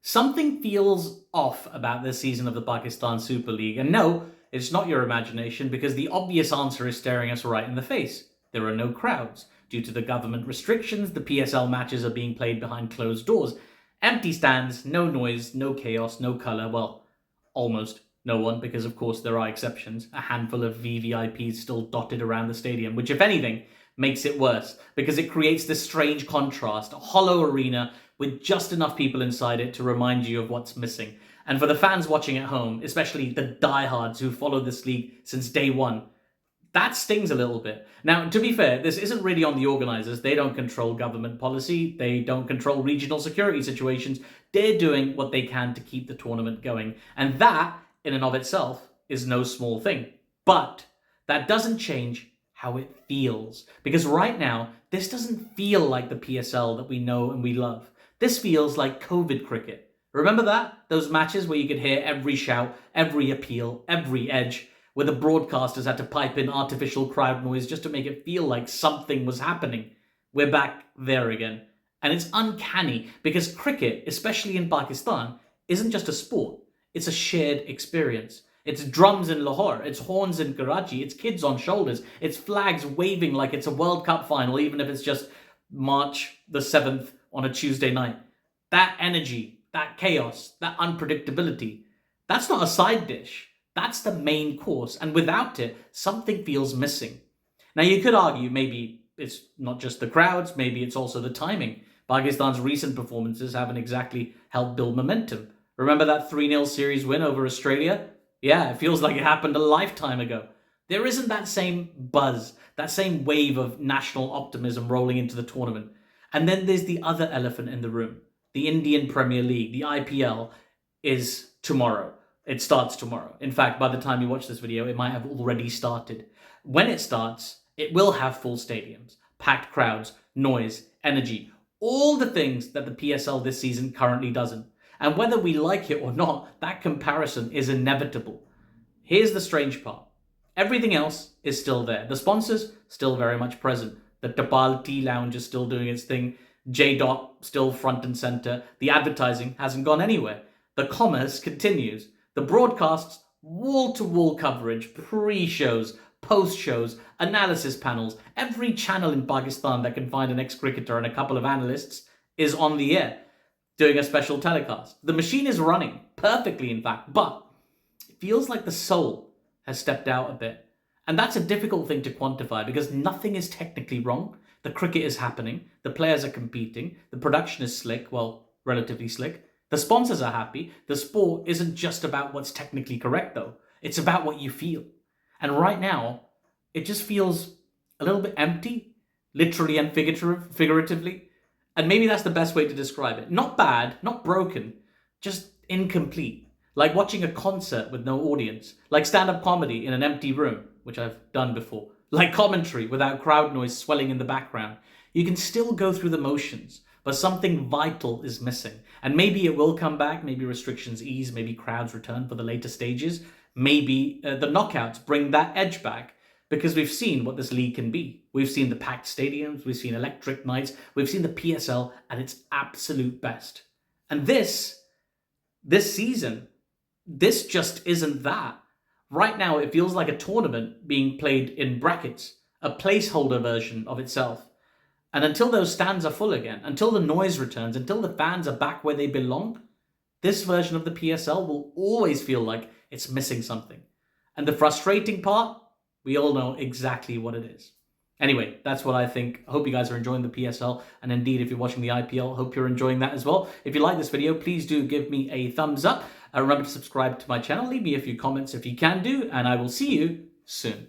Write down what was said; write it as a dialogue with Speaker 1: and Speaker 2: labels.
Speaker 1: Something feels off about this season of the Pakistan Super League, and no, it's not your imagination because the obvious answer is staring us right in the face. There are no crowds. Due to the government restrictions, the PSL matches are being played behind closed doors. Empty stands, no noise, no chaos, no colour, well, almost no one, because of course there are exceptions. A handful of VVIPs still dotted around the stadium, which if anything, makes it worse, because it creates this strange contrast, a hollow arena with just enough people inside it to remind you of what's missing. And for the fans watching at home, especially the diehards who followed this league since day one, that stings a little bit. Now, to be fair, this isn't really on the organisers. They don't control government policy. They don't control regional security situations. They're doing what they can to keep the tournament going. And that, in and of itself, is no small thing. But that doesn't change how it feels. Because right now, this doesn't feel like the PSL that we know and we love. This feels like COVID cricket. Remember that? Those matches where you could hear every shout, every appeal, every edge, where the broadcasters had to pipe in artificial crowd noise just to make it feel like something was happening. We're back there again. And it's uncanny because cricket, especially in Pakistan, isn't just a sport. It's a shared experience. It's drums in Lahore, it's horns in Karachi, it's kids on shoulders, it's flags waving like it's a World Cup final, even if it's just March the 7th on a Tuesday night. That energy, that chaos, that unpredictability, that's not a side dish. That's the main course, and without it, something feels missing. Now, you could argue maybe it's not just the crowds, maybe it's also the timing. Pakistan's recent performances haven't exactly helped build momentum. Remember that 3-0 series win over Australia? Yeah, it feels like it happened a lifetime ago. There isn't that same buzz, that same wave of national optimism rolling into the tournament. And then there's the other elephant in the room. The Indian Premier League, the IPL, is tomorrow. It starts tomorrow. In fact, by the time you watch this video, it might have already started. When it starts, it will have full stadiums, packed crowds, noise, energy, all the things that the PSL this season currently doesn't. And whether we like it or not, that comparison is inevitable. Here's the strange part. Everything else is still there. The sponsors, still very much present. The Tapal Tea Lounge is still doing its thing. J-Dot, still front and center. The advertising hasn't gone anywhere. The commerce continues. The broadcasts, wall-to-wall coverage, pre-shows, post-shows, analysis panels, every channel in Pakistan that can find an ex-cricketer and a couple of analysts is on the air, doing a special telecast. The machine is running, perfectly in fact, but it feels like the soul has stepped out a bit. And that's a difficult thing to quantify because nothing is technically wrong. The cricket is happening, the players are competing, the production is slick, well, relatively slick. The sponsors are happy. The sport isn't just about what's technically correct, though. It's about what you feel. And right now, it just feels a little bit empty, literally and figuratively. And maybe that's the best way to describe it. Not bad, not broken, just incomplete. Like watching a concert with no audience. Like stand-up comedy in an empty room, which I've done before. Like commentary without crowd noise swelling in the background. You can still go through the motions, but something vital is missing. And maybe it will come back, maybe restrictions ease, maybe crowds return for the later stages, maybe the knockouts bring that edge back, because we've seen what this league can be. We've seen the packed stadiums, we've seen electric nights, we've seen the PSL at its absolute best. And this season, this just isn't that. Right now, it feels like a tournament being played in brackets, a placeholder version of itself. And until those stands are full again, until the noise returns, until the fans are back where they belong, this version of the PSL will always feel like it's missing something. And the frustrating part, we all know exactly what it is. Anyway, that's what I think. I hope you guys are enjoying the PSL. And indeed, if you're watching the IPL, hope you're enjoying that as well. If you like this video, please do give me a thumbs up. Remember to subscribe to my channel. Leave me a few comments if you can do. And I will see you soon.